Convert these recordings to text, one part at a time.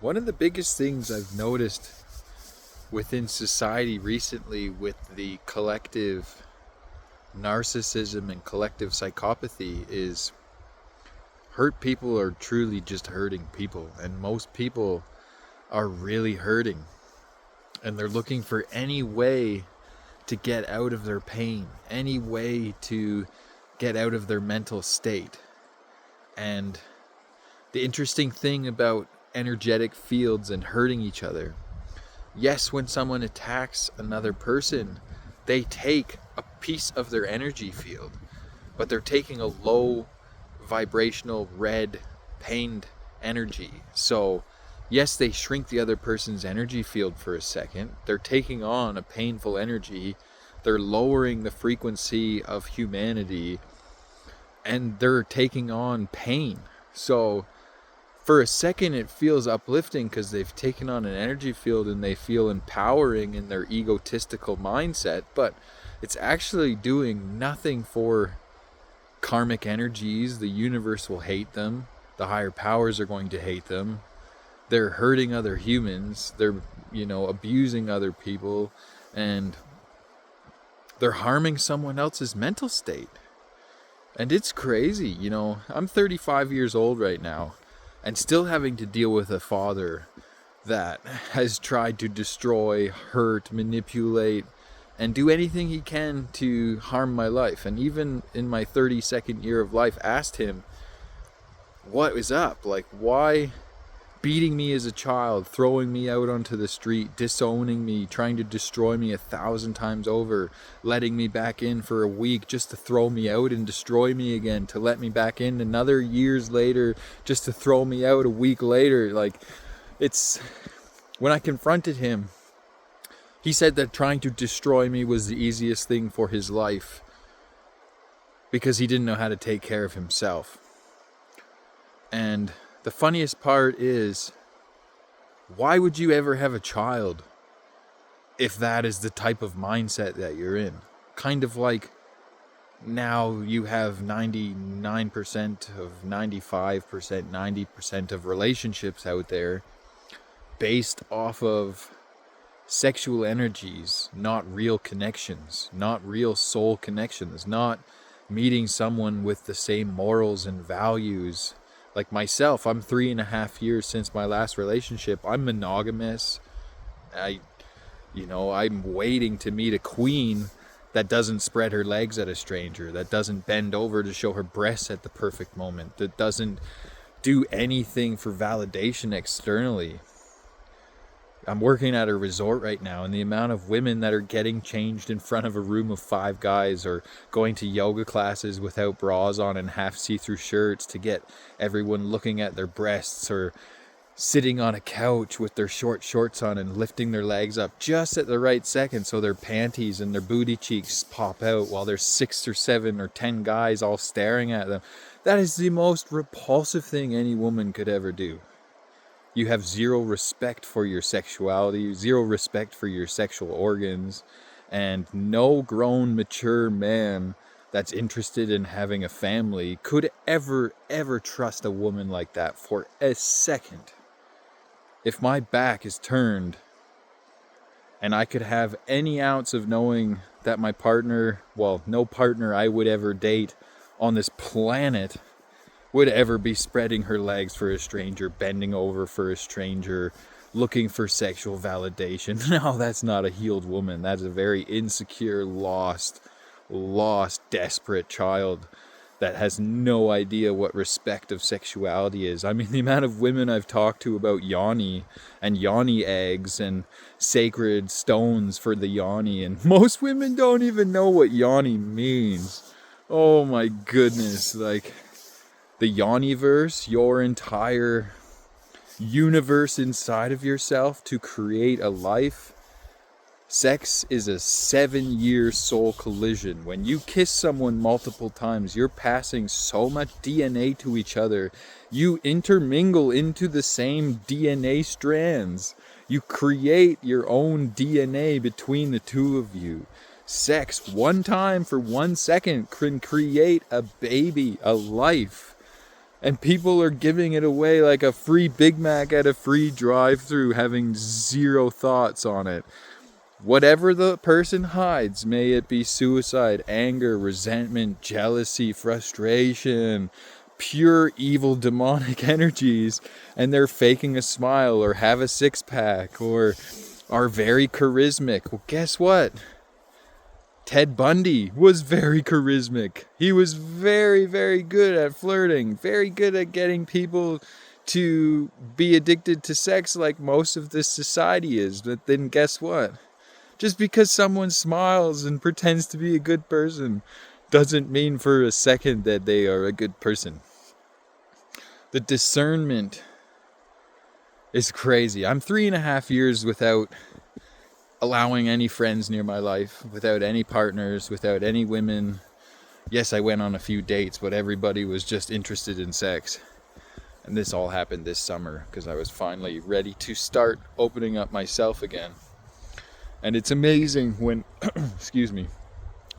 One of the biggest things I've noticed within society recently with the collective narcissism and collective psychopathy is hurt people are truly just hurting people. And most people are really hurting. And they're looking for any way to get out of their pain, any way to get out of their mental state. And the interesting thing about energetic fields and hurting each other, yes, when someone attacks another person, they take a piece of their energy field, but they're taking a low vibrational red pained energy. So yes, they shrink the other person's energy field for a second. They're taking on a painful energy. They're lowering the frequency of humanity, and they're taking on pain. So for a second it feels uplifting because they've taken on an energy field and they feel empowering in their egotistical mindset, but it's actually doing nothing for karmic energies. The universe will hate them. The higher powers are going to hate them. They're hurting other humans. They're, abusing other people, and they're harming someone else's mental state. And it's crazy. I'm 35 years old right now and still having to deal with a father that has tried to destroy, hurt, manipulate, and do anything he can to harm my life. And even in my 32nd year of life, asked him, what is up? Like, why beating me as a child, throwing me out onto the street, disowning me, trying to destroy me 1,000 times over, letting me back in for a week just to throw me out and destroy me again, to let me back in another years later just to throw me out a week later. Like, it's, when I confronted him, he said that trying to destroy me was the easiest thing for his life because he didn't know how to take care of himself. And the funniest part is, why would you ever have a child if that is the type of mindset that you're in? Kind of like now you have 99% of 95%, 90% of relationships out there based off of sexual energies, not real connections, not real soul connections, not meeting someone with the same morals and values. Like myself, I'm 3.5 years since my last relationship. I'm monogamous. I'm waiting to meet a queen that doesn't spread her legs at a stranger, that doesn't bend over to show her breasts at the perfect moment, that doesn't do anything for validation externally. I'm working at a resort right now, and the amount of women that are getting changed in front of a room of 5 guys, or going to yoga classes without bras on and half see-through shirts to get everyone looking at their breasts, or sitting on a couch with their short shorts on and lifting their legs up just at the right second so their panties and their booty cheeks pop out while there's 6 or 7 or 10 guys all staring at them. That is the most repulsive thing any woman could ever do. You have zero respect for your sexuality, zero respect for your sexual organs, and no grown, mature man that's interested in having a family could ever trust a woman like that for a second. If my back is turned and I could have any ounce of knowing that my partner, well, no partner I would ever date on this planet would ever be spreading her legs for a stranger, bending over for a stranger, looking for sexual validation. No, that's not a healed woman. That's a very insecure, lost, desperate child that has no idea what respect of sexuality is. I mean, the amount of women I've talked to about yoni and yoni eggs and sacred stones for the yoni, and most women don't even know what yoni means. Oh my goodness, like, the Yoniverse, your entire universe inside of yourself to create a life. Sex is a 7-year soul collision. When you kiss someone multiple times, you're passing so much DNA to each other. You intermingle into the same DNA strands. You create your own DNA between the two of you. Sex, one time for 1 second, can create a baby, a life. And people are giving it away like a free Big Mac at a free drive-thru, having zero thoughts on it. Whatever the person hides, may it be suicide, anger, resentment, jealousy, frustration, pure evil demonic energies, and they're faking a smile or have a six-pack or are very charismatic. Well, guess what? Ted Bundy was very charismatic. He was very, very good at flirting, very good at getting people to be addicted to sex like most of this society is. But then guess what? Just because someone smiles and pretends to be a good person doesn't mean for a second that they are a good person. The discernment is crazy. I'm 3.5 years without allowing any friends near my life, without any partners, without any women. Yes, I went on a few dates, but everybody was just interested in sex. And this all happened this summer because I was finally ready to start opening up myself again. And it's amazing when, excuse me,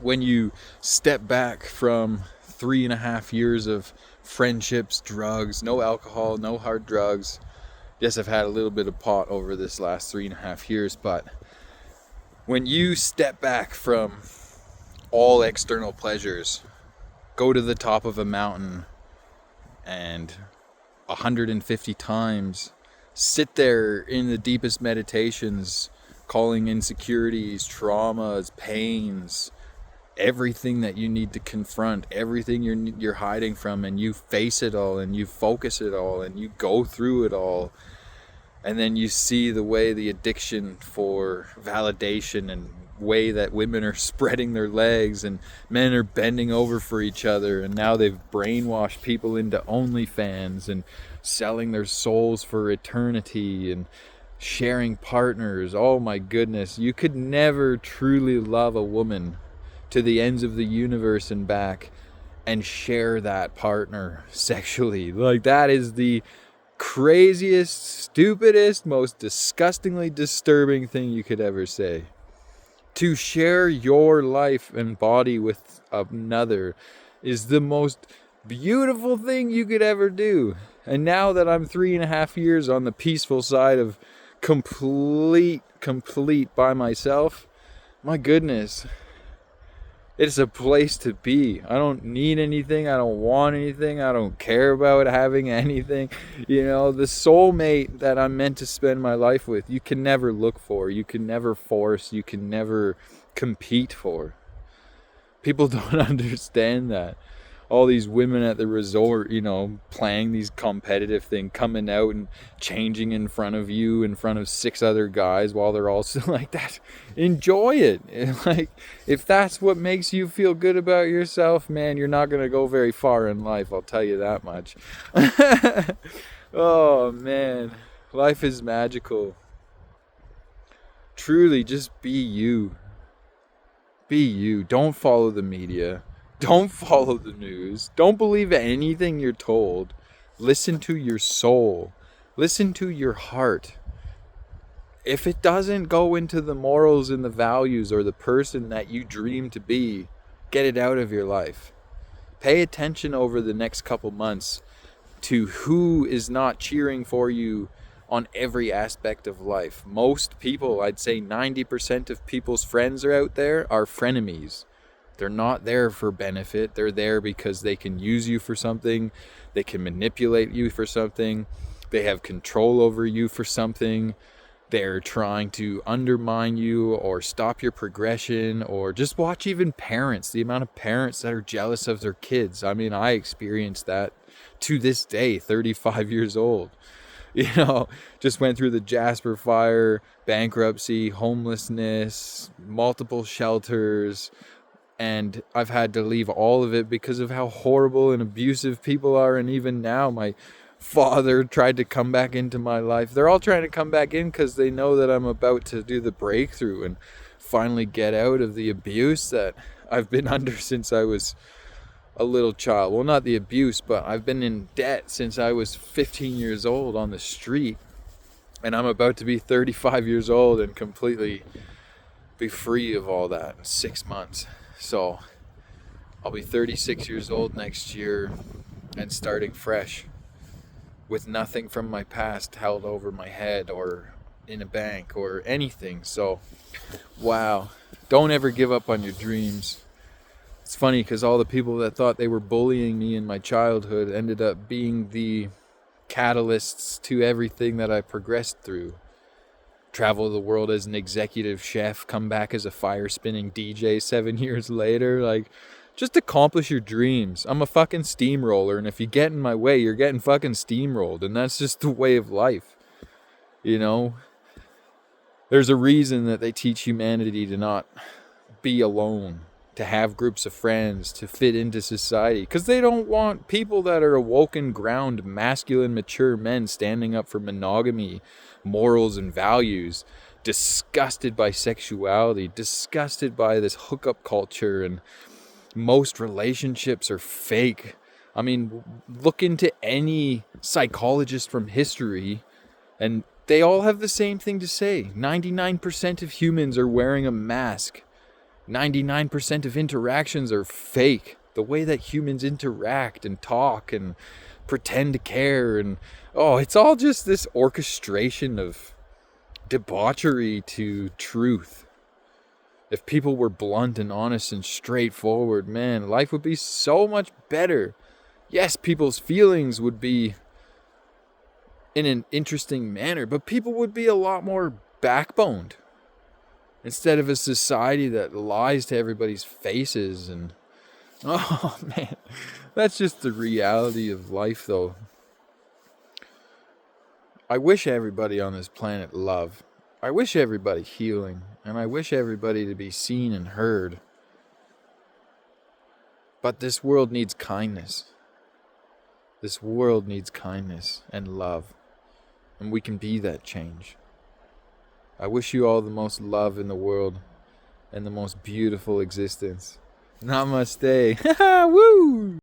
when you step back from 3.5 years of friendships, drugs, no alcohol, no hard drugs. Yes, I've had a little bit of pot over this last 3.5 years, but when you step back from all external pleasures, go to the top of a mountain and 150 times sit there in the deepest meditations, calling insecurities, traumas, pains, everything that you need to confront, everything you're hiding from, and you face it all and you focus it all and you go through it all. And then you see the way the addiction for validation and way that women are spreading their legs and men are bending over for each other, and now they've brainwashed people into OnlyFans and selling their souls for eternity and sharing partners. Oh my goodness, you could never truly love a woman to the ends of the universe and back and share that partner sexually. Like, that is the craziest, stupidest, most disgustingly disturbing thing you could ever say. To share your life and body with another is the most beautiful thing you could ever do. And now that I'm 3.5 years on the peaceful side of complete by myself, my goodness, it's a place to be. I don't need anything. I don't want anything. I don't care about having anything. You know, the soulmate that I'm meant to spend my life with, you can never look for. You can never force. You can never compete for. People don't understand that. All these women at the resort, you know, playing these competitive things, coming out and changing in front of you, in front of 6 other guys while they're all still like that. Enjoy it. Like, if that's what makes you feel good about yourself, man, you're not going to go very far in life, I'll tell you that much. Oh, man. Life is magical. Truly, just be you. Be you. Don't follow the media. Don't follow the news. Don't believe anything you're told. Listen to your soul. Listen to your heart. If it doesn't go into the morals and the values or the person that you dream to be, get it out of your life. Pay attention over the next couple months to who is not cheering for you on every aspect of life. Most people, I'd say 90% of people's friends are out there are frenemies. They're not there for benefit. They're there because they can use you for something. They can manipulate you for something. They have control over you for something. They're trying to undermine you or stop your progression, or just watch even parents, the amount of parents that are jealous of their kids. I mean, I experienced that to this day, 35 years old. You know, just went through the Jasper fire, bankruptcy, homelessness, multiple shelters, and I've had to leave all of it because of how horrible and abusive people are. And even now, my father tried to come back into my life. They're all trying to come back in because they know that I'm about to do the breakthrough and finally get out of the abuse that I've been under since I was a little child. Well, not the abuse, but I've been in debt since I was 15 years old on the street. And I'm about to be 35 years old and completely be free of all that in 6 months. So I'll be 36 years old next year. and starting fresh with nothing from my past held over my head or in a bank or anything. So, wow. Don't ever give up on your dreams. It's funny because all the people that thought they were bullying me in my childhood ended up being the catalysts to everything that I progressed through. Travel the world as an executive chef, come back as a fire spinning DJ 7 years later. Like, just accomplish your dreams. I'm a fucking steamroller, and if you get in my way, you're getting fucking steamrolled, and that's just the way of life. You know? There's a reason that they teach humanity to not be alone, to have groups of friends, to fit into society, because they don't want people that are awoken, ground, masculine, mature men standing up for monogamy, morals, and values, disgusted by sexuality, disgusted by this hookup culture, and most relationships are fake. I mean, look into any psychologist from history, and they all have the same thing to say. 99% of humans are wearing a mask. 99% of interactions are fake. The way that humans interact and talk and pretend to care, and it's all just this orchestration of debauchery to truth. If people were blunt and honest and straightforward, man, life would be so much better. Yes, people's feelings would be in an interesting manner, but people would be a lot more backboned. Instead of a society that lies to everybody's faces. And oh man, that's just the reality of life, though. I wish everybody on this planet love. I wish everybody healing, and I wish everybody to be seen and heard. But this world needs kindness. This world needs kindness and love, and we can be that change. I wish you all the most love in the world and the most beautiful existence. Namaste. Woo!